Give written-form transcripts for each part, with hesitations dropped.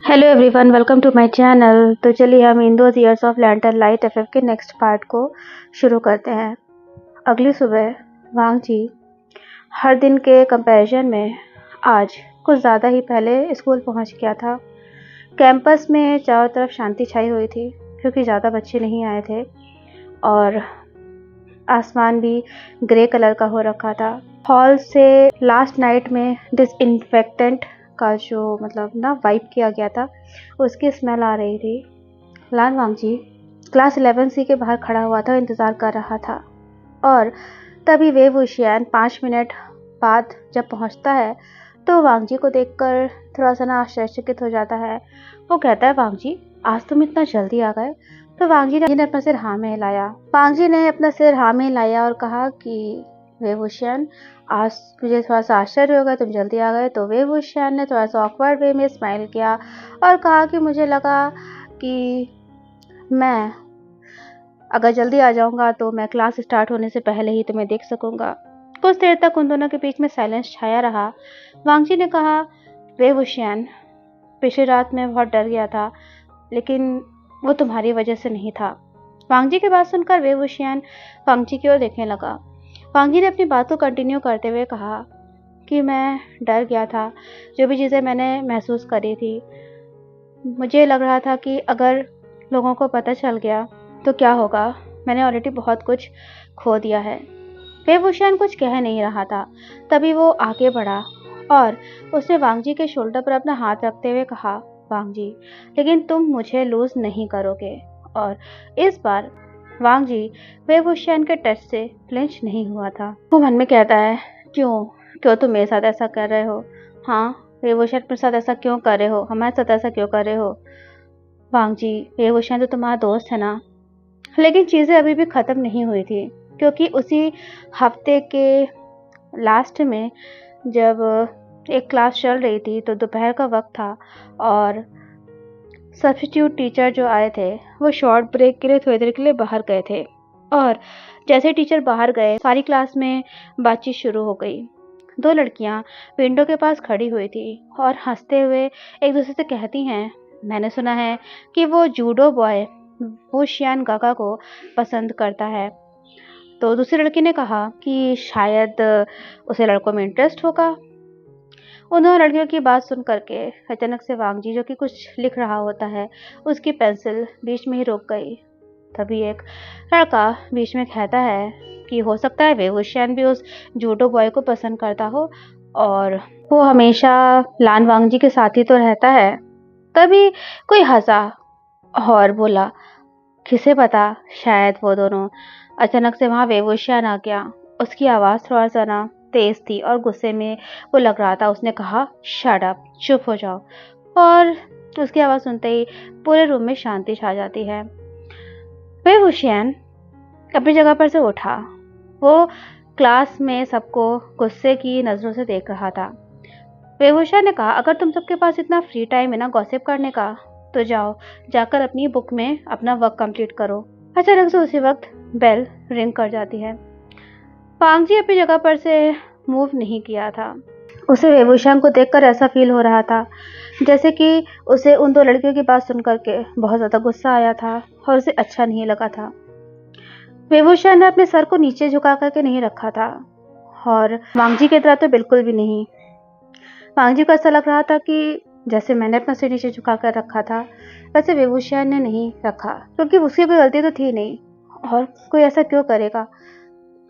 Hello everyone, welcome to my channel. तो चलिए हम in those years of lantern light FF के next part को शुरू करते हैं। अगली सुबह वांग जी हर दिन के कंपैरिजन में आज कुछ ज़्यादा ही पहले स्कूल पहुंच गया था। कैंपस में चारों तरफ शांति छाई हुई थी क्योंकि ज़्यादा बच्चे नहीं आए थे और आसमान भी ग्रे कलर का हो रखा था। हॉल से लास्ट नाइट में डिसइंफेक्टेंट का जो वाइप किया गया था उसकी स्मेल आ रही थी। लान वांग जी क्लास 11C के बाहर खड़ा हुआ था, इंतज़ार कर रहा था और तभी वे वुशियान 5 मिनट बाद जब पहुंचता है तो वांग जी को देखकर थोड़ा सा आश्चर्यचकित हो जाता है। वो कहता है, वांग जी आज तुम इतना जल्दी आ गए। तो वांग जी ने अपना सिर हाँ में हिलाया। वांग जी ने अपना सिर हाँ में हिलाया और कहा कि वे वुशियान आज मुझे थोड़ा सा आश्चर्य हो गया, तुम जल्दी आ गए। तो वे वुशियान ने थोड़ा सा ऑकवर्ड वे में स्माइल किया और कहा कि मुझे लगा कि मैं अगर जल्दी आ जाऊंगा तो मैं क्लास स्टार्ट होने से पहले ही तुम्हें देख सकूंगा। कुछ देर तक उन दोनों के बीच में साइलेंस छाया रहा। वांग जी ने कहा, वे वुशियान पिछली रात में बहुत डर गया था, लेकिन वो तुम्हारी वजह से नहीं था। वांग जी की बात सुनकर वे वुशियान वांग जी की ओर देखने लगा। वांग जी ने अपनी बात को कंटिन्यू करते हुए कहा कि मैं डर गया था। जो भी चीज़ें मैंने महसूस करी थी, मुझे लग रहा था कि अगर लोगों को पता चल गया तो क्या होगा। मैंने ऑलरेडी बहुत कुछ खो दिया है। वे वुशियान कुछ कह नहीं रहा था, तभी वो आगे बढ़ा और उसने वांग जी के शोल्डर पर अपना हाथ रखते हुए कहा, वांग जी लेकिन तुम मुझे लूज नहीं करोगे। और इस बार वांग जी वे वुशियान के टच से फ्लिंच नहीं हुआ था। वो मन में कहता है, क्यों क्यों तुम मेरे साथ ऐसा कर रहे हो? हाँ, वे वुशियान मेरे साथ ऐसा क्यों कर रहे हो? हमारे साथ ऐसा क्यों कर रहे हो? वांग जी वे वुशियान तो तुम्हारा दोस्त है ना। लेकिन चीज़ें अभी भी ख़त्म नहीं हुई थी क्योंकि उसी हफ्ते के लास्ट में जब एक क्लास चल रही थी तो दोपहर का वक्त था और सब्स्टिट्यूट टीचर जो आए थे वो शॉर्ट ब्रेक के लिए थोड़ी देर के लिए बाहर गए थे और जैसे टीचर बाहर गए सारी क्लास में बातचीत शुरू हो गई। दो लड़कियां विंडो के पास खड़ी हुई थी और हंसते हुए एक दूसरे से कहती हैं, मैंने सुना है कि वो जूडो बॉय वुशियान गागा को पसंद करता है। तो दूसरी लड़की ने कहा कि शायद उसे लड़कों में इंटरेस्ट होगा। उन दोनों लड़कियों की बात सुन करके अचानक से वांग जी, जो कि कुछ लिख रहा होता है, उसकी पेंसिल बीच में ही रुक गई। तभी एक लड़का बीच में कहता है कि हो सकता है वे वुशियान भी उस जूडो बॉय को पसंद करता हो और वो हमेशा लान वांग जी के साथ ही तो रहता है। तभी कोई हंसा और बोला, किसे पता, शायद वो दोनों। अचानक से वहाँ वे वुशियान आ गया। उसकी आवाज़ थोड़ा सा तेज थी और गुस्से में वो लग रहा था। उसने कहा, शट अप, चुप हो जाओ। और उसकी आवाज़ सुनते ही पूरे रूम में शांति छा जाती है। वे वुशियान अपनी जगह पर से उठा। वो क्लास में सबको गुस्से की नज़रों से देख रहा था। वे वुशियान ने कहा, अगर तुम सबके पास इतना फ्री टाइम है ना गॉसिप करने का, तो जाओ जाकर अपनी बुक में अपना वर्क कंप्लीट करो। अचानक से उसी वक्त बेल रिंग कर जाती है। वांग जी अपनी जगह पर से मूव नहीं किया था। उसे वे वुशियान को देखकर ऐसा फील हो रहा था जैसे कि उसे उन दो लड़कियों की बात सुन करके बहुत ज़्यादा गुस्सा आया था और उसे अच्छा नहीं लगा था। वे वुशियान ने अपने सर को नीचे झुका करके नहीं रखा था और वांग जी की तरह तो बिल्कुल भी नहीं। वांग जी को ऐसा लग रहा था कि जैसे मैंने अपना सिर नीचे झुका कर रखा था वैसे वे वुशियान ने नहीं रखा, क्योंकि उसकी कोई गलती तो थी नहीं और कोई ऐसा क्यों करेगा।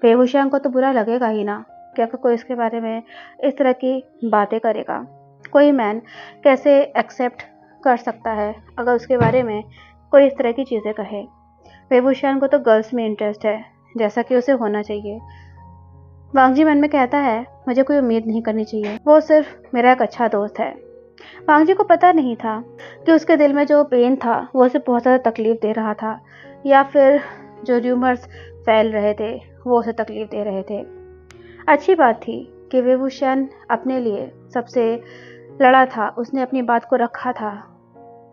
वे वुशियान को तो बुरा लगेगा ही ना कि अगर कोई इसके बारे में इस तरह की बातें करेगा। कोई मैन कैसे एक्सेप्ट कर सकता है अगर उसके बारे में कोई इस तरह की चीज़ें कहे। वे वुशियान को तो गर्ल्स में इंटरेस्ट है, जैसा कि उसे होना चाहिए। वांग जी मन में कहता है, मुझे कोई उम्मीद नहीं करनी चाहिए, वो सिर्फ मेरा एक अच्छा दोस्त है। वांग जी को पता नहीं था कि उसके दिल में जो पेन था वो उसे बहुत ज़्यादा तकलीफ दे रहा था या फिर जो र्यूमर्स फैल रहे थे वो उसे तकलीफ दे रहे थे। अच्छी बात थी कि वे वुशियान अपने लिए सबसे लड़ा था, उसने अपनी बात को रखा था।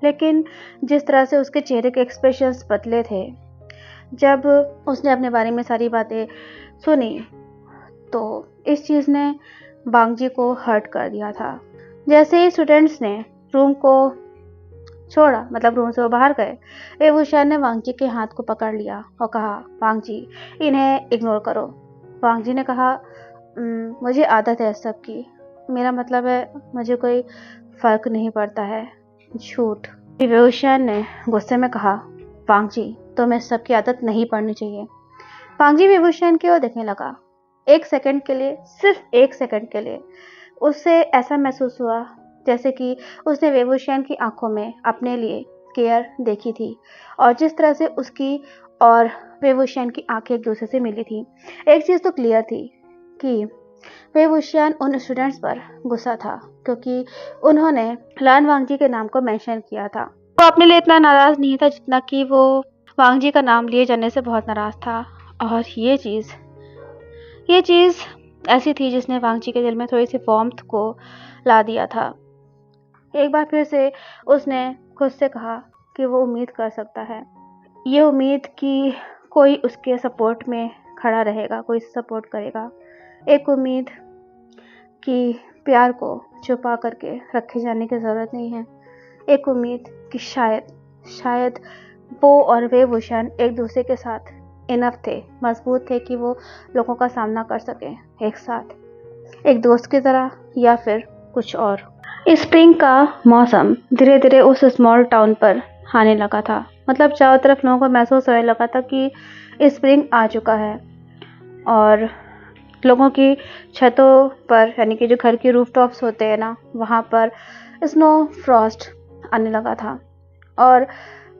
लेकिन जिस तरह से उसके चेहरे के एक्सप्रेशंस बदले थे जब उसने अपने बारे में सारी बातें सुनी, तो इस चीज़ ने वांग जी को हर्ट कर दिया था। जैसे ही स्टूडेंट्स ने रूम को छोड़ा, मतलब रूम से वो बाहर गए। वेवूशियान ने वांग जी के हाथ को पकड़ लिया और कहा, वांग जी, इन्हें इग्नोर करो। वांग जी ने कहा, मुझे आदत है सब की, मेरा मतलब है मुझे कोई फर्क नहीं पड़ता है। झूठ। वेवूशियान ने गुस्से में कहा, वांग जी, तुम्हें सबकी आदत नहीं पड़नी चाहिए। वांग जी वेवूशियान की ओर देखने लगा। एक सेकंड के लिए, सिर्फ एक सेकंड के लिए उससे ऐसा महसूस हुआ जैसे कि उसने वेवूशियान की आंखों में अपने लिए केयर देखी थी, और जिस तरह से उसकी और वेवूशियान की आंखें एक दूसरे से मिली थी। एक चीज़ तो क्लियर थी कि वेवूशियान उन स्टूडेंट्स पर गुस्सा था क्योंकि उन्होंने लान वांगजी के नाम को मेंशन किया था। वो अपने लिए इतना नाराज नहीं था जितना कि वो वांगजी का नाम लिए जाने से बहुत नाराज था। और ये चीज़ ऐसी थी जिसने वांगजी के दिल में थोड़ी सी वार्मथ को ला दिया था। एक बार फिर से उसने खुद से कहा कि वो उम्मीद कर सकता है, ये उम्मीद कि कोई उसके सपोर्ट में खड़ा रहेगा, कोई सपोर्ट करेगा। एक उम्मीद कि प्यार को छुपा करके रखे जाने की ज़रूरत नहीं है। एक उम्मीद कि शायद वो और वेवूशियान एक दूसरे के साथ इनफ थे, मजबूत थे कि वो लोगों का सामना कर सकें एक साथ, एक दोस्त की तरह या फिर कुछ और। स्प्रिंग का मौसम धीरे धीरे उस स्मॉल टाउन पर आने लगा था। मतलब चारों तरफ लोगों को महसूस होने लगा था कि स्प्रिंग आ चुका है, और लोगों की छतों पर, यानी कि जो घर के रूफटॉप्स होते हैं ना, वहाँ पर स्नो फ्रॉस्ट आने लगा था और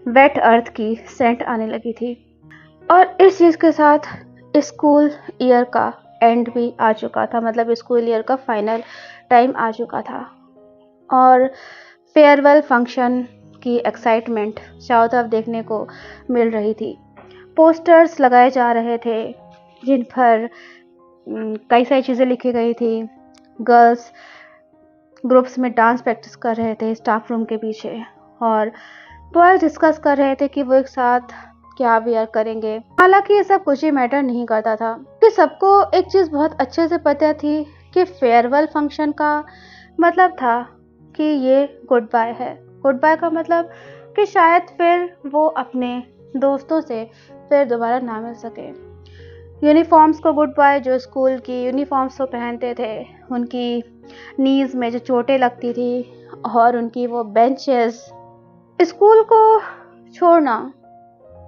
वेट अर्थ की सेंट आने लगी थी। और इस चीज़ के साथ स्कूल ईयर का एंड भी आ चुका था, मतलब स्कूल ईयर का फाइनल टाइम आ चुका था, और फेयरवेल फंक्शन की एक्साइटमेंट चारों तरफ देखने को मिल रही थी। पोस्टर्स लगाए जा रहे थे जिन पर कई सारी चीज़ें लिखी गई थी। गर्ल्स ग्रुप्स में डांस प्रैक्टिस कर रहे थे स्टाफ रूम के पीछे, और बॉयज डिस्कस कर रहे थे कि वो एक साथ क्या वेयर करेंगे। हालांकि ये सब कुछ ही मैटर नहीं करता था कि सबको एक चीज़ बहुत अच्छे से पता थी कि फेयरवेल फंक्शन का मतलब था कि ये गुड बाय है। गुड बाय का मतलब कि शायद फिर वो अपने दोस्तों से फिर दोबारा ना मिल सके। यूनिफॉर्म्स को गुड बाय, जो स्कूल की यूनिफॉर्म्स वो पहनते थे, उनकी नीज में जो चोटें लगती थी, और उनकी वो बेंचेस। स्कूल को छोड़ना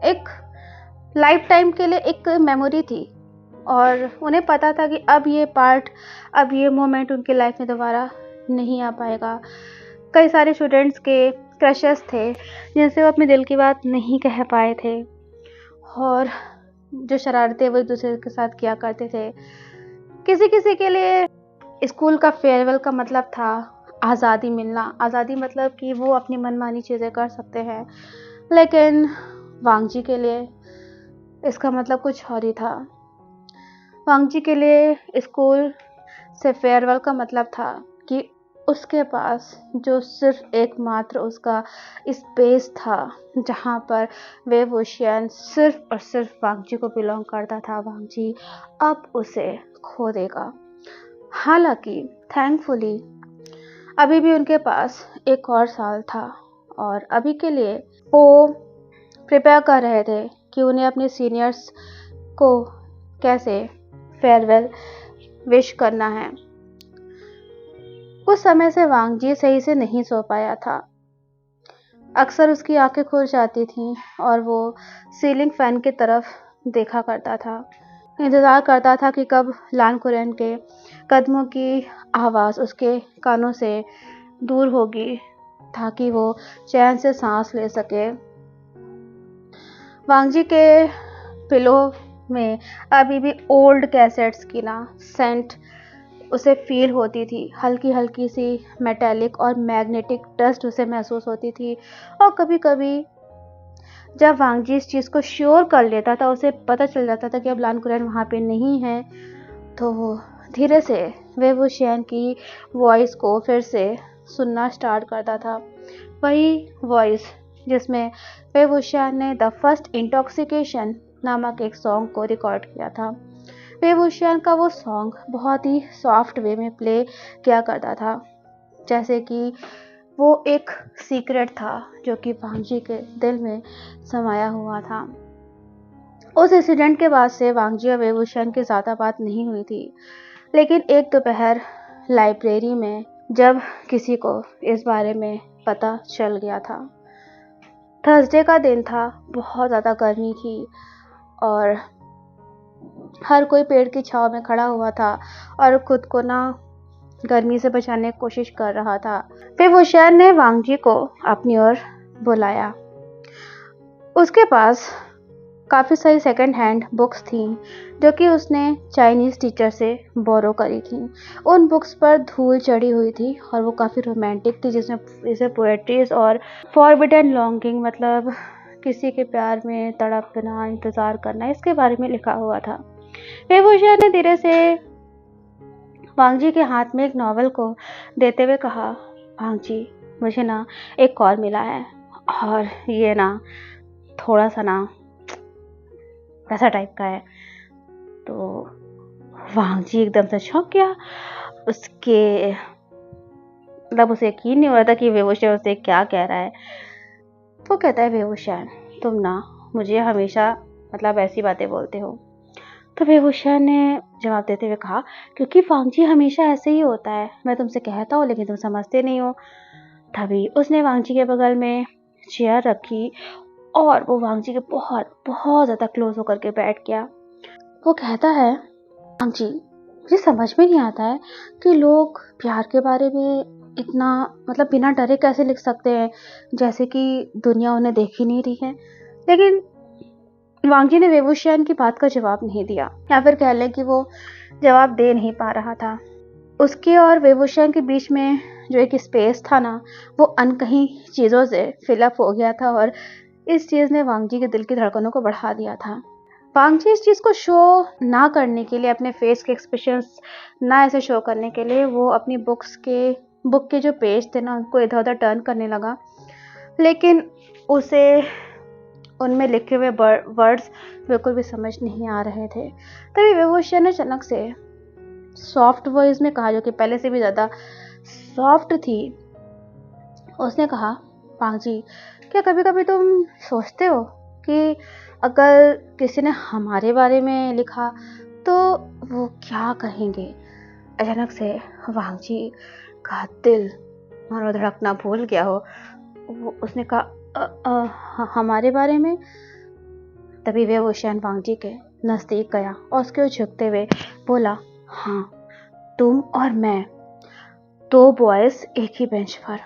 एक लाइफ टाइम के लिए एक मेमोरी थी, और उन्हें पता था कि अब ये मोमेंट उनकी लाइफ में दोबारा नहीं आ पाएगा। कई सारे स्टूडेंट्स के क्रशेस थे जिनसे वो अपने दिल की बात नहीं कह पाए थे, और जो शरारतें वो एक दूसरे के साथ किया करते थे। किसी किसी के लिए स्कूल का फेयरवेल का मतलब था आज़ादी मिलना। आज़ादी मतलब कि वो अपनी मनमानी चीज़ें कर सकते हैं, लेकिन वांगजी के लिए इसका मतलब कुछ और ही था। वांगजी के लिए स्कूल से फेयरवेल का मतलब था कि उसके पास जो सिर्फ एकमात्र उसका स्पेस था जहाँ पर वेवूशियान सिर्फ और सिर्फ वांगजी को बिलोंग करता था, वांगजी अब उसे खो देगा। हालांकि थैंकफुली अभी भी उनके पास एक और साल था, और अभी के लिए वो प्रिपेयर कर रहे थे कि उन्हें अपने सीनियर्स को कैसे फेयरवेल विश करना है। कुछ समय से वांगजी सही से नहीं सो पाया था। अक्सर उसकी आंखें खुल जाती थीं और वो सीलिंग फैन की तरफ देखा करता था। इंतज़ार करता था कि कब लान कुरैन के कदमों की आवाज़ उसके कानों से दूर होगी ताकि वो चैन से सांस ले सके। वांगजी के पिलो में अभी भी ओल्ड कैसेट्स की ना सेंट उसे फील होती थी। हल्की हल्की सी मेटेलिक और मैग्नेटिक डस्ट उसे महसूस होती थी, और कभी कभी जब वांगजी इस चीज़ को श्योर कर लेता था, उसे पता चल जाता था कि अब लान कुरैन वहाँ पे नहीं है, तो वो धीरे से वेवूशियान की वॉइस को फिर से सुनना स्टार्ट करता था। वही वॉइस जिसमें वेवूशियान ने द फर्स्ट इंटॉक्सिकेशन नामक एक सॉन्ग को रिकॉर्ड किया था। वेवूशियान का वो सॉन्ग बहुत ही सॉफ्ट वे में प्ले किया करता था, जैसे कि वो एक सीक्रेट था जो कि वांग जी के दिल में समाया हुआ था। उस इंसिडेंट के बाद से वांग जी और वै वुशेन की ज़्यादा बात नहीं हुई थी, लेकिन एक दोपहर लाइब्रेरी में जब किसी को इस बारे में पता चल गया था। थर्सडे का दिन था, बहुत ज़्यादा गर्मी थी और हर कोई पेड़ की छांव में खड़ा हुआ था और खुद को ना गर्मी से बचाने की कोशिश कर रहा था। फिर वुशेन ने वांग जी को अपनी ओर बुलाया। उसके पास काफ़ी सारी सेकंड हैंड बुक्स थीं जो कि उसने चाइनीज़ टीचर से बोरो करी थी। उन बुक्स पर धूल चढ़ी हुई थी और वो काफ़ी रोमांटिक थी, जिसमें जैसे पोएट्रीज और फॉरबिडन लॉन्गिंग, मतलब किसी के प्यार में तड़पना, इंतज़ार करना, इसके बारे में लिखा हुआ था। वै वुशेन ने धीरे से वांग जी के हाथ में एक नॉवल को देते हुए कहा, वांग जी, मुझे ना एक कॉल मिला है और ये ना थोड़ा सा ना वैसा टाइप का है। तो वांग जी एकदम से चौंक गया। उसके मतलब उसे यकीन नहीं हो रहा था कि वै वुशेन उसे क्या कह रहा है। वो कहता है, वै वुशेन, तुम ना मुझे हमेशा मतलब ऐसी बातें बोलते हो। तो वै वुशेन ने जवाब देते हुए कहा, क्योंकि वांग जी हमेशा ऐसे ही होता है, मैं तुमसे कहता हूँ लेकिन तुम समझते नहीं हो। तभी उसने वांग जी के बगल में चेयर रखी और वो वांग जी के बहुत बहुत ज़्यादा क्लोज होकर के बैठ गया। वो कहता है, वांग जी, मुझे समझ में नहीं आता है कि लोग प्यार के बारे में इतना मतलब बिना डरे कैसे लिख सकते हैं, जैसे कि दुनिया उन्हें देख ही नहीं रही है। लेकिन वांग जी ने वै वुशेन की बात का जवाब नहीं दिया, या फिर कह लें कि वो जवाब दे नहीं पा रहा था। उसके और वै वुशेन के बीच में जो एक स्पेस था ना, वो अनकही चीज़ों से फिलअप हो गया था और इस चीज़ ने वांग जी के दिल की धड़कनों को बढ़ा दिया था। वांग जी इस चीज़ को शो ना करने के लिए, अपने फेस के एक्सप्रेशंस ना ऐसे शो करने के लिए, वो अपनी बुक के जो पेज थे ना, उनको इधर उधर टर्न करने लगा। लेकिन उसे उनमें लिखे हुए वर्ड्स बिल्कुल भी समझ नहीं आ रहे थे। तभी वै वुशेन ने अचानक से सॉफ्ट वॉइस में कहा, जो कि पहले से भी ज़्यादा सॉफ्ट थी। उसने कहा, वांग जी, क्या कभी कभी तुम सोचते हो कि अगर किसी ने हमारे बारे में लिखा तो वो क्या कहेंगे? अचानक से वांग जी का दिल मानो धड़कना भूल गया हो। उसने कहा, हमारे बारे में? तभी वै वुशेन वांग जी के नज़दीक गया और उसके ओर झुकते हुए बोला, हाँ, तुम और मैं, दो बॉयज़ एक ही बेंच पर,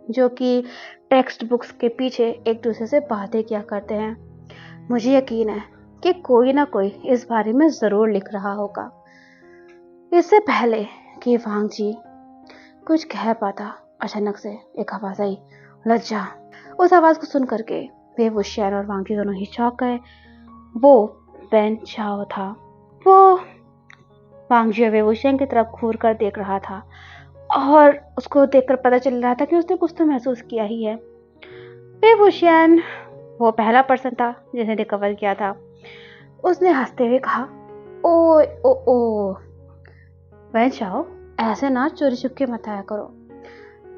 जो कि टेक्स्ट बुक्स के पीछे एक दूसरे से बातें किया करते हैं। मुझे यकीन है कि कोई ना कोई इस बारे में ज़रूर लिख रहा होगा। इससे पहले कि वांग जी कुछ कह पाता, अचानक से एक आवाज़ आई, लज्जा। उस आवाज़ को सुन करके वै वुशेन और वांग जी दोनों ही चौंक गए। वो वेन चाओ था। वो वांग जी और वै वुशेन की तरफ घूर कर देख रहा था और उसको देखकर पता चल रहा था कि उसने कुछ तो महसूस किया ही है। वै वुशेन वो पहला पर्सन था जिसने रिकवर किया था। उसने हंसते हुए कहा, ओ ओ ओ वेन चाओ, ऐसे ना चोरी छुपके मत आया करो।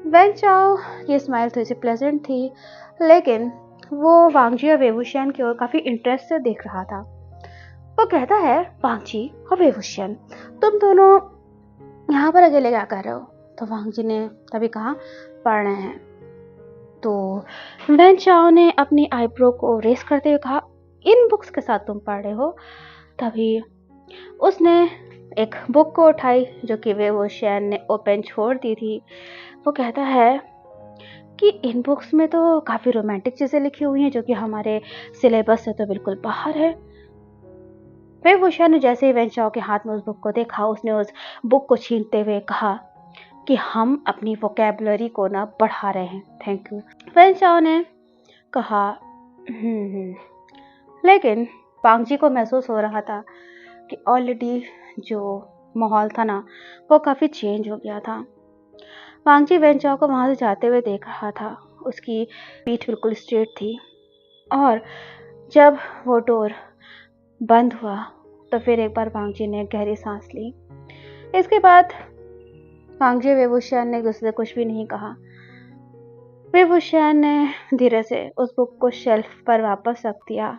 वेन चाओ की स्माइल थोड़ी सी प्लेजेंट थी, लेकिन वो वांग जी और वै वुशेन की ओर काफ़ी इंटरेस्ट से देख रहा था। वो कहता है, वांग जी और वै वुशेन, तुम दोनों यहाँ पर अकेले क्या कर रहे हो? तो वांग जी ने तभी कहा, पढ़ रहे हैं। तो वेन चाओ ने अपनी आईब्रो को रेस करते हुए कहा, इन बुक्स के साथ तुम पढ़ रहे हो? तभी उसने एक बुक को उठाई जो कि वै वुशेन ने ओपन छोड़ दी थी। वो कहता है कि इन बुक्स में तो काफ़ी रोमांटिक चीज़ें लिखी हुई हैं जो कि हमारे सिलेबस से तो बिल्कुल बाहर है। वै वुशेन ने जैसे ही वेन चाओ के हाथ में उस बुक को देखा, उसने उस बुक को छीनते हुए कहा कि हम अपनी वोकैबुलरी को ना बढ़ा रहे हैं, थैंक यू। वेन चाओ ने कहा, लेकिन वांग जी को महसूस हो रहा था कि ऑलरेडी जो माहौल था ना, वो काफ़ी चेंज हो गया था। वांग जी वेन चाओ को वहाँ से जाते हुए देख रहा था। उसकी पीठ बिल्कुल स्ट्रेट थी और जब वो डोर बंद हुआ तो फिर एक बार वांग जी ने गहरी सांस ली। इसके बाद वांग जी वै वुशेन ने एक दूसरे से कुछ भी नहीं कहा। फिर वुशेन ने धीरे से उस बुक को शेल्फ पर वापस रख दिया।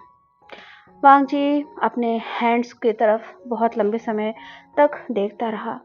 वांग जी अपने हैंड्स की तरफ बहुत लंबे समय तक देखता रहा।